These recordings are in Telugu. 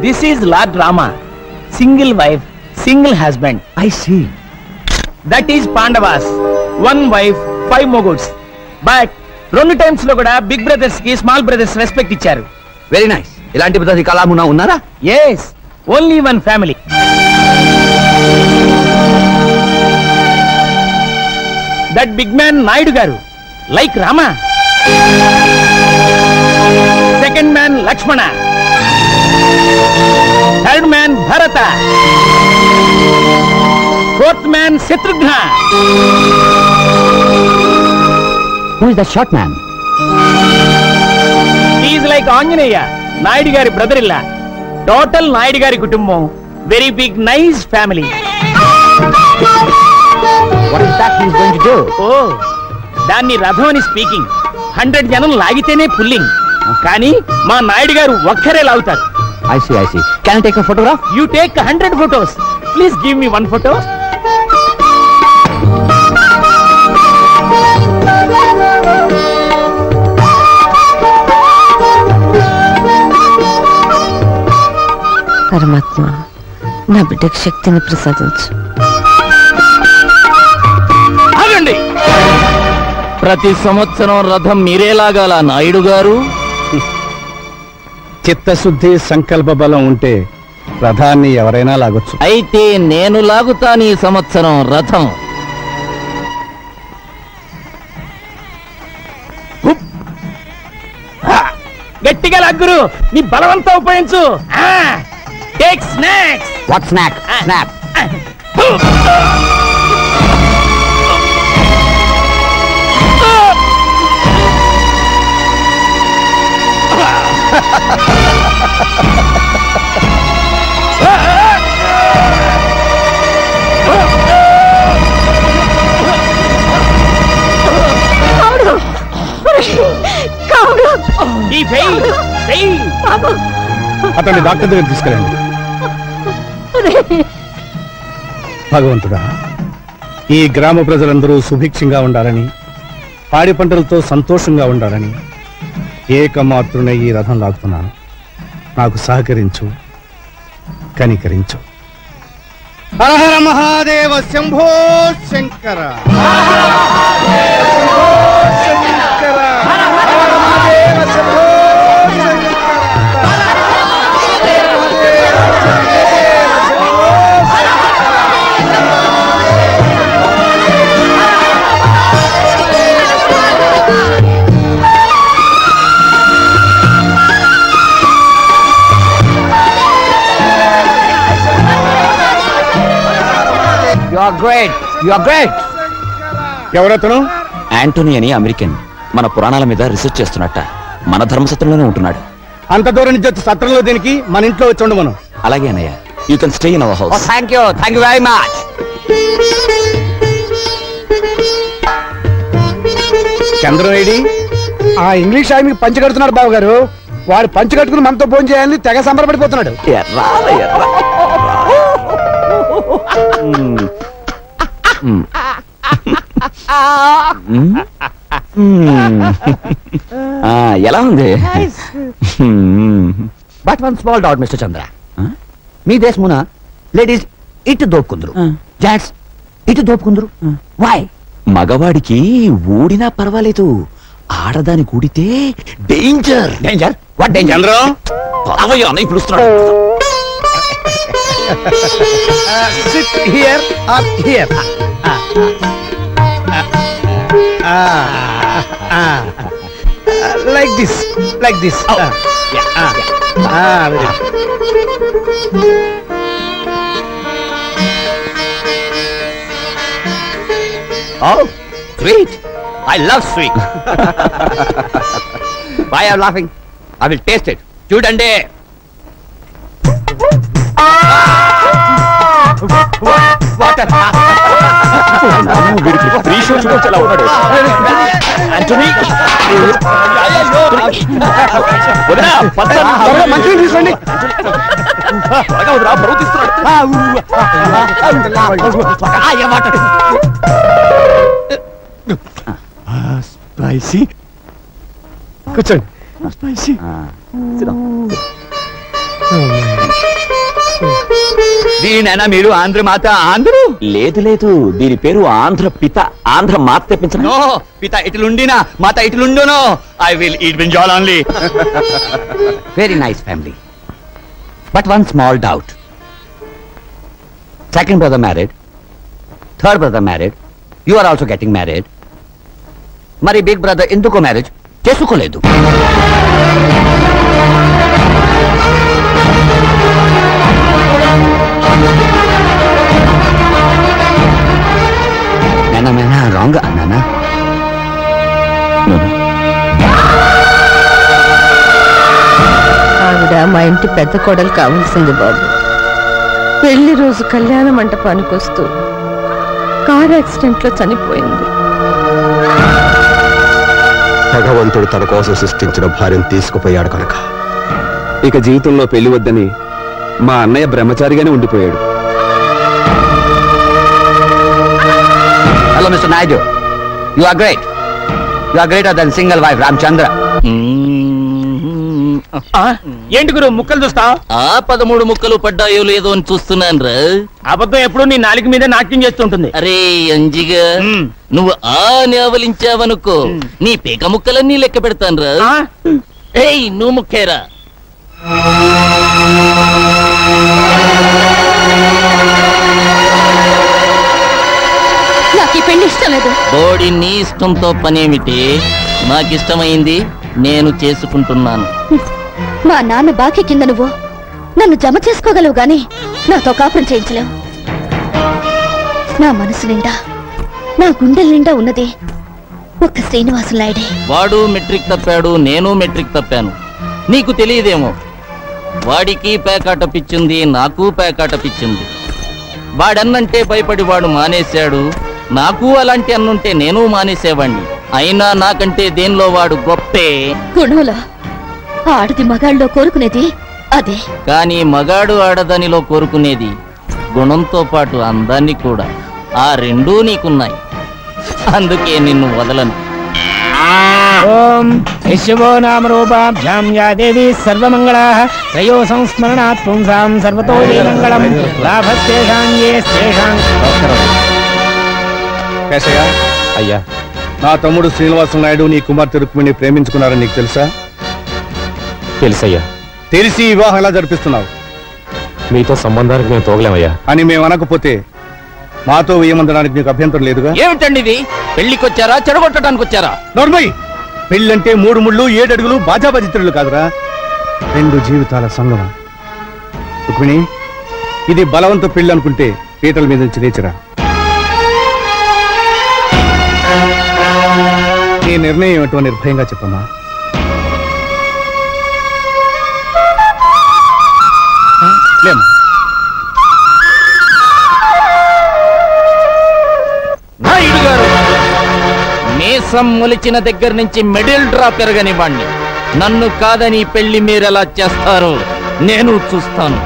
This is Lord Rama. Single wife, single husband. I see. That is Pandavas. One wife, 5 moguls. But 2 times లో కూడా బిగ్ బ్రదర్స్ కి స్మాల్ బ్రదర్స్ రెస్పెక్ట్ ఇచ్చారు. Very nice. ఇలాంటి పద్ధతి కళామున్నా ఉన్నారా? Yes, only one family. That big man Naidu garu, like Rama. Second man Lakshmana. Third man Bharata. Fourth man Shatrugna. Who is the short man? He is like Anjaneya, Naidu gari brother-in-law. Total Naidu gari kutumbam. Very big, nice family. What is that he is going to do? Oh, దాన్ని రథం అని స్పీకింగ్. 100 జనం లాగితేనే పుల్లింగ్. కానీ మా నాయుడు గారు ఒక్కరే లాగుతారు. I see, I see. Can I take a photograph? You take 100 photos. Please give me 1 photo. పరమాత్మ, నా బిడ్డకు శక్తిని ప్రసాదించు. ఆగండి. ప్రతి సంవత్సరం రథం మీరే లాగాల నాయుడు గారు. చిత్తశుద్ధి సంకల్ప బలం ఉంటే రథాన్ని ఎవరైనా లాగొచ్చు. అయితే నేను లాగుతాను ఈ సంవత్సరం రథం. గట్టిగా లాగురు, నీ బలవంతా ఉపయోగించు. Take snacks. What snack? Snap. ఈ ఫెయిల్ ఫెయిల్. అతన్ని డాక్టర్ దగ్గర తీసుకెళ్ళండి. భగవంతుడా, ఈ గ్రామ ప్రజలందరూ సుభిక్షంగా ఉండాలని, పాడి పంటలతో సంతోషంగా ఉండాలని ఏకమాత్రునే ఈ రథం లాగుతున్నాను. నాకు సహకరించు, కనికరించు. Hara Hara Mahadeva Shambho Shankara. You are great. You are great. ఎవరతను? యాంటోనీ అని అమెరికన్. మన పురాణాల మీద రీసెర్చ్ చేస్తున్నట్ట. మన ధర్మసత్రంలోనే ఉంటున్నాడు. అంత దూరం నుంచి వచ్చి సత్రంలో దీనికి మన ఇంట్లో వచ్చి ఉండమను. అలాగే అన్నయ్య. You can stay in our Oh, house. thank you. Thank you very much. Chandram AD? ఆ ఇంగ్లీష్ ఆమెకి పంచి కడుతున్నాడు బాబు గారు. వాడు పంచి కట్టుకుని మనతో ఫోన్ చేయాలని తెగ సంబరపడిపోతున్నాడు. ఎలా ఉంది? But one small doubt, Mr. Chandra. మీ దేశమున లేడీస్ ఇటు దోపుకుందరు, జెంట్స్ ఇటు దోపుకుందరు. వై? మగవాడికి ఊడినా పర్వాలేదు, ఆడదాని కూడితే danger. Danger? What danger? Chandram, అవయ్యా అన్నయ్య పిలుస్తున్నాడు. sit here or here. Like this, like this. Oh. Very good. Oh, sweet. I love sweet. Why are you laughing? I will taste it. చూడండి. Water. మంచిగా తీసుకోండి. Spicy. కూర్చోండి. Spicy. Sit down. దీనైనా మీరు ఆంధ్ర మాత ఆంధ్రు లేదు లేదు, దీని పేరు ఆంధ్ర పిత. ఆంధ్ర మాత తెప్పించిన నో పిత ఇట్లుండినా మాత ఇట్లుండునో I will eat brinjal only very nice family but one small doubt second brother married third brother married you are also getting married మరి బిగ్ బ్రదర్ ఎందుకో మ్యారేజ్ చేసుకోలేదు నేనా రాంగ్ అన్నానా ఆవిడ మా ఇంటి పెద్ద కోడలు కావాల్సింది బాబు. పెళ్లి రోజు కళ్యాణ మంటపానికి వస్తూ కార్ యాక్సిడెంట్ లో చనిపోయింది. భగవంతుడు తన కోసం సృష్టించిన భార్యను తీసుకుపోయాడు కనుక ఇక జీవితంలో పెళ్లి వద్దని మా అన్నయ్య బ్రహ్మచారిగానే ఉండిపోయాడు. Hello mister Naidu you are great you are greater than single wife Ramachandra ఏంటి గురు ముక్కలు చూస్తా? ఆ 13 ముక్కలు పడ్డాయో లేదో అని చూస్తున్నాను రా. అబద్ధం ఎప్పుడు నీ నాలుగు మీద నాట్యం చేస్తుంటుంది. అరే అంజిగా, నువ్వు ఆ నేవలించావనుకో నీ పేక ముక్కలన్నీ లెక్క పెడతాను రా. ఏయ్ నువ్వు ముక్కేరా. నాకు ఈ పెళ్లి ఇష్టం లేదు. బోడి నీ ఇష్టంతో పనేమిటి? నాకిష్టమైంది నేను చేసుకుంటున్నాను. మా నాన్న బాకీ కింద నువ్వు నన్ను జమ చేసుకోగలవు గాని నాతో కాపురం చేయించలేవు. నా మనసు నిండా నా గుండెల నిండా ఉన్నది ఒక్క శ్రీనివాసులు నాయుడే. వాడు మెట్రిక్ తప్పాడు, నేను మెట్రిక్ తప్పాను. నీకు తెలియదేమో, వాడికి పేకాట పిచ్చింది, నాకు పేకాట పిచ్చింది. వాడన్నంటే భయపడి వాడు మానేశాడు. నాకు అలాంటి అన్నుంటే నేను మానేసేవాణ్ణి. అయినా నాకంటే దేనిలో వాడు గొప్పే. గుణంలో ఆడది మగాళ్ళలో కోరుకునేది అదే. కానీ మగాడు ఆడదానిలో కోరుకునేది గుణంతో పాటు అందాన్ని కూడా. ఆ రెండూ నీకున్నాయి, అందుకే నిన్ను వదలను. ఓం యశవో నామ రూపాభ్యాం యా దేవి సర్వమంగళాః త్రయో సంస్మరణాత్ పుంసాం సర్వతో ఏ మంగళం లాభస్తేషాం యేస్తేషాం. కేశయ్య, అయ్యా నా తమ్ముడు శ్రీనివాస నాయుడు నీ కుమార్తె రుక్మిణి ప్రేమించుకున్నారని నీకు తెలుసా? తెలుసయ్యా. తెలిసి ఈ వివాహం ఎలా జరిపిస్తున్నావు మీతో సంబంధానికి మేము తోగలేమయ్యా. అని మేము అనకపోతే మాతో వేయమందడానికి నీకు అభ్యంతరం లేదుగా? ఏమిటండి ఇది? పెళ్లికొచ్చారా చెడగొట్టడానికి వచ్చారా? నోర్మయ్, పెళ్ళంటే 3 ముళ్ళు 7 అడుగులు బాజాబాజిత్రులు కాదురా, 2 జీవితాల సంగమం. రుక్మిణి, ఇది బలవంత పెళ్లి అనుకుంటే పీటల మీద నుంచి లేచిరా. నీ నిర్ణయం ఏమిటో నిర్భయంగా చెప్పమ్మా. లేమ్మా. నాయుడు గారు, మీసం మొలిచిన దగ్గర నుంచి మిడిల్ డ్రాప్ పెరగనివ్వండి. నన్ను కాదని పెళ్లి మీరెలా చేస్తారో నేను చూస్తాను.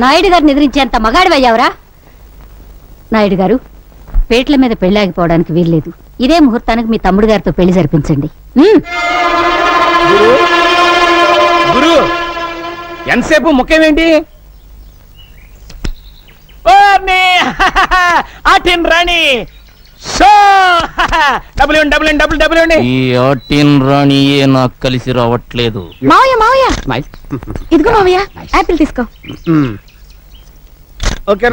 నాయుడు గారిని ఎదిరించేంత మగాడివయ్యావురా. నాయుడు గారు, పేట్ల మీద పెళ్లాగిపోవడానికి వీల్లేదు. ఇదే ముహూర్తానికి మీ తమ్ముడు గారితో పెళ్లి జరిపించండి. గురు ఎంతసేపు ముఖ్యమేంటి? ఆటిన్ రాణి సో డబుల్ ఈ ఆటిన్ రాణియే నాకు కలిసి రావట్లేదు. మావయ్య మావయ్య ఇదిగో మావయ్య యాపిల్ తీసుకో.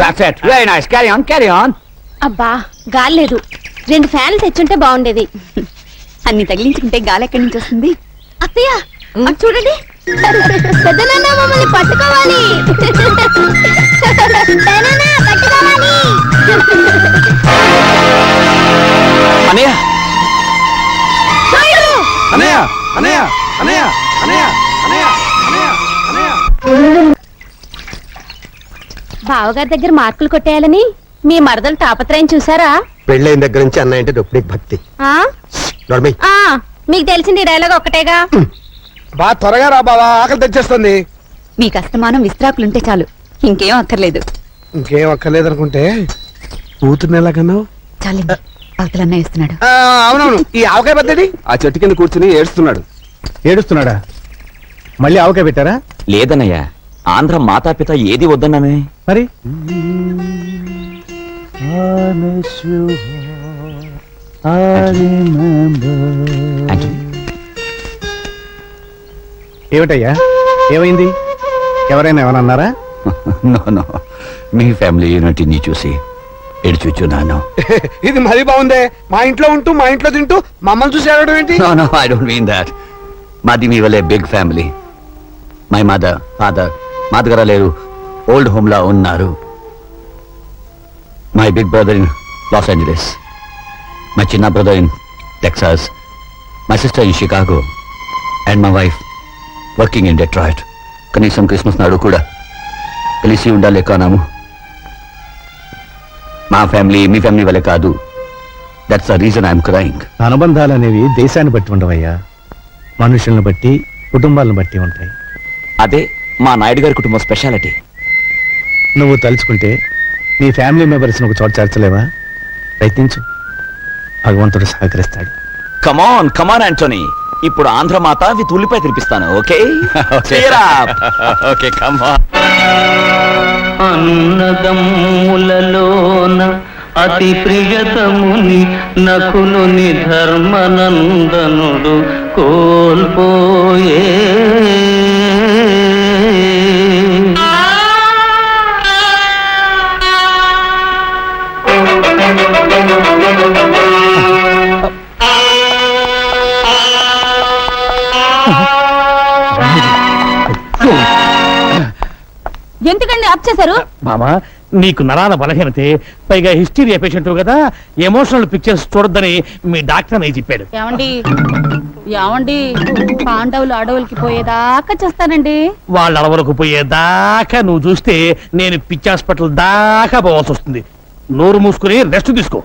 That's it. Very nice. Carry on, carry on. అబ్బా గాలి లేదు, 2 ఫ్యాన్లు తెచ్చుంటే బాగుండేది. అన్ని తగిలించుకుంటే గాలి ఎక్కడి నుంచి వస్తుంది? అత్తయ్య అటు చూడండి, పెద్దనాన్న మమ్మల్ని పట్టుకోవాలి. పెదనాన్న, పట్టుకోవాలి. అన్నయ్య నాయుడు! అనయ్య అనయ్య అనయ్య అనయ్య అనయ్య అనయ్య అనయ్య. బావగారి దగ్గర మార్కులు కొట్టేయాలని మీ మరదలు తాపత్రయం చూసారా? పెళ్ళైన దగ్గర నుంచి అన్నయ్య అంటే రుక్మిణికి భక్తి. ఆ? నోర్మయ్, ఆ, మీకు తెలిసింది డైలాగ్ ఒక్కటేగా. బా త్వరగా రా బావా, ఆకలి తెచ్చేస్తుంది. మీకు అస్తమానం విస్త్రాకులుంటే చాలు, ఇంకేం అక్కర్లేదు. ఇంకేం అక్కర్లేదనుకుంటే కూతుర్ని ఎలాగన్నావు? చాలండి, అవతలన్న ఇస్తున్నాడు. అవునవును, ఈ ఆవకాయ పద్ధతి ఆ చెట్టు కింద కూర్చుని ఏడుస్తున్నాడు. ఏడుస్తున్నాడా? మళ్ళీ ఆవకాయ పెట్టారా? లేదన్నయ్య, ఆంధ్ర మాతాపిత ఏది వద్దన్నానే? మరి ఆంటనీ, ఏమిటయ్యా, ఏమైంది? ఎవరైనా ఏమన్నారా? నో నో, మీ ఫ్యామిలీ యూనిటీని చూసి ఎడుచున్నాను. ఇది మరీ బాగుందే, మా ఇంట్లో ఉంటూ మా ఇంట్లో తింటూ మమ్మల్ని చూసి ఏడవడం ఏంటి? No no, I don't mean that. మాది మీ వల్లే big family. My mother, father మా దగ్గర లేరు, ఓల్డ్ హోమ్ లా ఉన్నారు. My big brother in Los Angeles, my చిన్న brother in Texas, my sister in Chicago and my wife working in Detroit. కనీసం క్రిస్మస్ నాడు కూడా కలిసి ఉండాలి కానాము. మా ఫ్యామిలీ మీ ఫ్యామిలీ వల్లే కాదు. That's the reason I'm crying. అనుబంధాలు అనేవి దేశాన్ని బట్టి ఉండవయ్యా, మనుషుల్ని బట్టి, కుటుంబాలను బట్టి ఉంటాయి. అదే మా నాయుడు గారి కుటుంబం స్పెషాలిటీ. నువ్వు తలుచుకుంటే నీ ఫ్యామిలీ మెంబర్స్ని ఒక చోట చేర్చలేవా? ప్రయత్నించు, భగవంతుడు సహకరిస్తాడు. కమాన్ కమాన్ ఆంటోనీ, ఇప్పుడు ఆంధ్ర మాత విత్ ఉల్లిపాయ తినిపిస్తాను. Okay okay come on. అన్నదమ్ములలోన అతి ప్రియతముని నకులుని ధర్మనందనుడు కోల్పోయే. ఎందుకండి ఆప్ చేశారు? మామా, నీకు నరాల బలహీనతే, పైగా హిస్టీరియా పేషెంట్ కదా, ఎమోషనల్ పిక్చర్స్ చూడొద్దని మీ డాక్టర్ అని చెప్పాడు. ఏమండి ఏమండి, పాండవులు అడవులకి పోయేదాకా చేస్తానండి. వాళ్ళ అడవులకు పోయేదాకా నువ్వు చూస్తే నేను పిచ్చి హాస్పిటల్ దాకా పోవాల్సి వస్తుంది. నోరు మూసుకుని రెస్ట్ తీసుకో.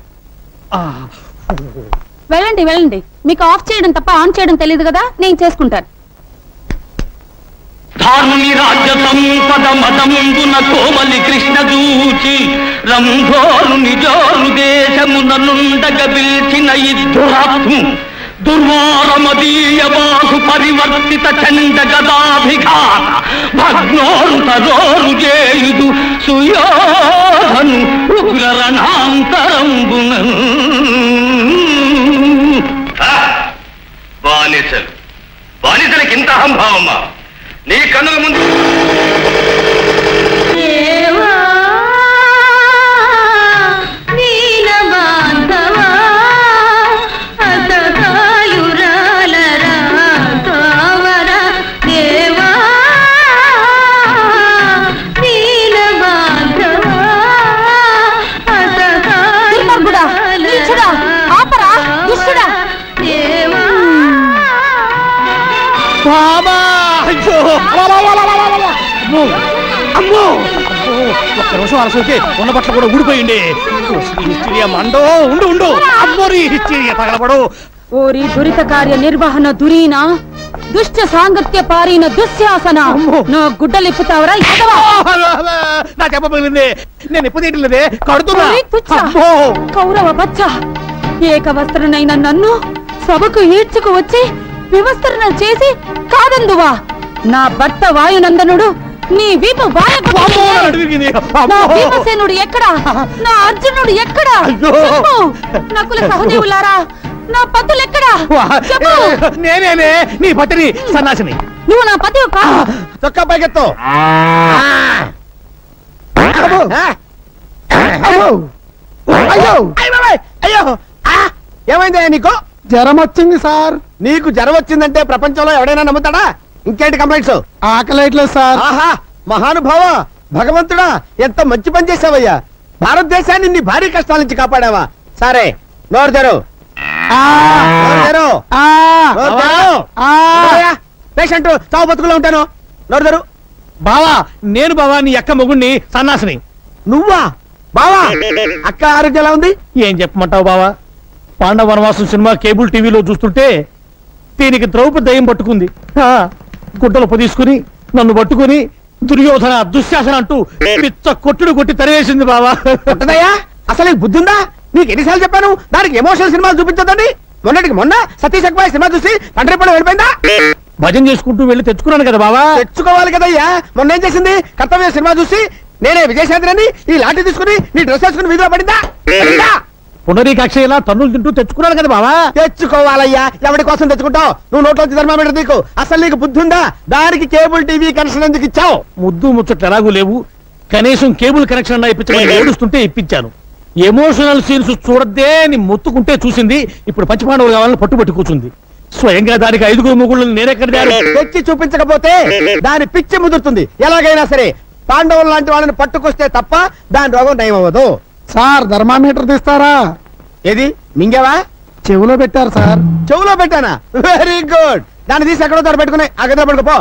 వెళ్ళండి వెళ్ళండి, మీకు ఆఫ్ చేయడం తప్ప ఆన్ చేయడం తెలియదు కదా, నేను చేసుకుంటాను. ధారుని రాజ్య సంపద మదమున కోమలి కృష్ణ దూచి రంభోరు నిజోరు దేశమున నుండగ పిలిచిన ఇద్దురాత్ము దుర్వారమదీయ బాహు పరివర్తిత చండ గదాభిఘాత భగ్నోరు తరోరు చేయుదు సుయోధను ఉగ్ర రణాంతరంబున. బానిసలు బానిసలకి ఇంత అహంభావమా? నీ కన్నుల ముందు ఒక్క నిమిషం అలసైతే ఉన్న బట్టలు కూడా ఊడిపోయింది. హిస్టీరియా మండో, ఉండు ఉండు, అమ్మోరి హిస్టీరియా తగలబడు. ఓరి దురిత కార్య నిర్వహణ దురీన దుష్ట సాంగత్య పారిన దుశ్శాసన, నా గుడ్డలిప్పుతావరా? నా చెప్పబోయింది, నేను ఎప్పుడు తీయట్లేదే, కడుతున్నా. కౌరవ బచ్చ, ఏక వస్త్రనైన నన్ను సభకు ఈడ్చుకు వచ్చి వివస్త్రణ చేసి కాదందువా? నా భర్త వాయునందనుడు నీ వీపు నా భీమసేనుడు ఎక్కడా? నా అర్జునుడు ఎక్కడా? చెప్పు. నకుల సహదేవులారా, నా పతులు ఎక్కడా? చెప్పు. నేనేనే నీ పతిని, సన్నాసిని. నువ్వు నా పతివు కా? చొక్కా పైకెత్తు. అయ్యో, ఏమైందా నీకు? జ్వరం వచ్చింది సార్. నీకు జ్వరం వచ్చిందంటే ప్రపంచంలో ఎవడైనా నమ్ముతాడా? ఇంకేంటి కంప్లైంట్స్? ఆకలేట్లేదు సార్. ఆహా, మహానుభావ, భగవంతుడా, ఎంత మంచి పని చేసావయ్యా. భారతదేశాన్ని నీ భారీ కష్టాల నుంచి కాపాడావా? సరే, నోరు తెరు. పేషెంట్ చావు బతుకులో ఉంటాను. నోరు తెరు. బావా, నేను బావా నీ అక్క మొగుణ్ణి, సన్నాసిని. నువ్వా బావా? అక్క ఆరోగ్యం ఎలా ఉంది? ఏం చెప్పమంటావు బావా? పాండవ వనవాసం సినిమా కేబుల్ టీవీలో చూస్తుంటే దీనికి ద్రౌపది దయ్యం పట్టుకుంది. గుడ్డలు పొదీసుకుని నన్ను పట్టుకుని దుర్యోధన దుశ్శాసన అంటూ పిచ్చ కొట్టుడు కొట్టి తరివేసింది బావా. అసలు బుద్ధి ఉందా? నీకు ఎన్నిసార్లు చెప్పాను దానికి ఎమోషనల్ సినిమాలు చూపించదండి. మొన్నటికి మొన్న సతీష్ అక్బాయ్ సినిమా చూసి తండ్రి పడి వెళ్ళిపోయిందా? భజన చేసుకుంటూ వెళ్ళి తెచ్చుకున్నాను కదా బావా. తెచ్చుకోవాలి కదయ్యా. మొన్న ఏం చేసింది? కర్తవ్య సినిమా చూసి నేనే విజయశాంతిని ఈ లాఠీ తీసుకుని నీ డ్రెస్ వేసుకుని వీధిలో పడిందా? పునరీకాక్ష ఇలా తన్నులు తింటూ తెచ్చుకున్నాను కదా బావా. తెచ్చుకోవాలయ్యా. ఎవరి కోసం తెచ్చుకుంటావు? నువ్వు నోట్లోంచి థర్మామీటర్ నీకు అసలు నీకు బుద్ధి ఉందా? దానికి కేబుల్ టీవీ కనెక్షన్ ఎందుకు ఇచ్చావు? ముద్దు ముచ్చట్లు ఎలాగూ లేవు, కనీసం కేబుల్ కనెక్షన్ అన్నా ఇప్పించమని ఏడుస్తుంటే ఇప్పించాను. ఎమోషనల్ సీన్స్ చూడద్దే అని మొత్తుకుంటే చూసింది. ఇప్పుడు పంచపాండవులు కావాలని పట్టుబట్టి కూర్చుంది. స్వయంగా దానికి 5 మొగుళ్ళు నేనెక్కడ తెచ్చి చూపించకపోతే దాని పిచ్చి ముదురుతుంది. ఎలాగైనా సరే పాండవులు లాంటి వాళ్ళని పట్టుకొస్తే తప్ప దాని రోగం నయం అవ్వదు. సార్ థర్మామీటర్ తీస్తారా? ఏది మింగావా? చెవిలో పెట్టారు సార్. చెవులో పెట్టానా? Very good. దాన్ని తీసి ఎక్కడో పెట్టుకుని ఆ గదిలో పడుకోపో.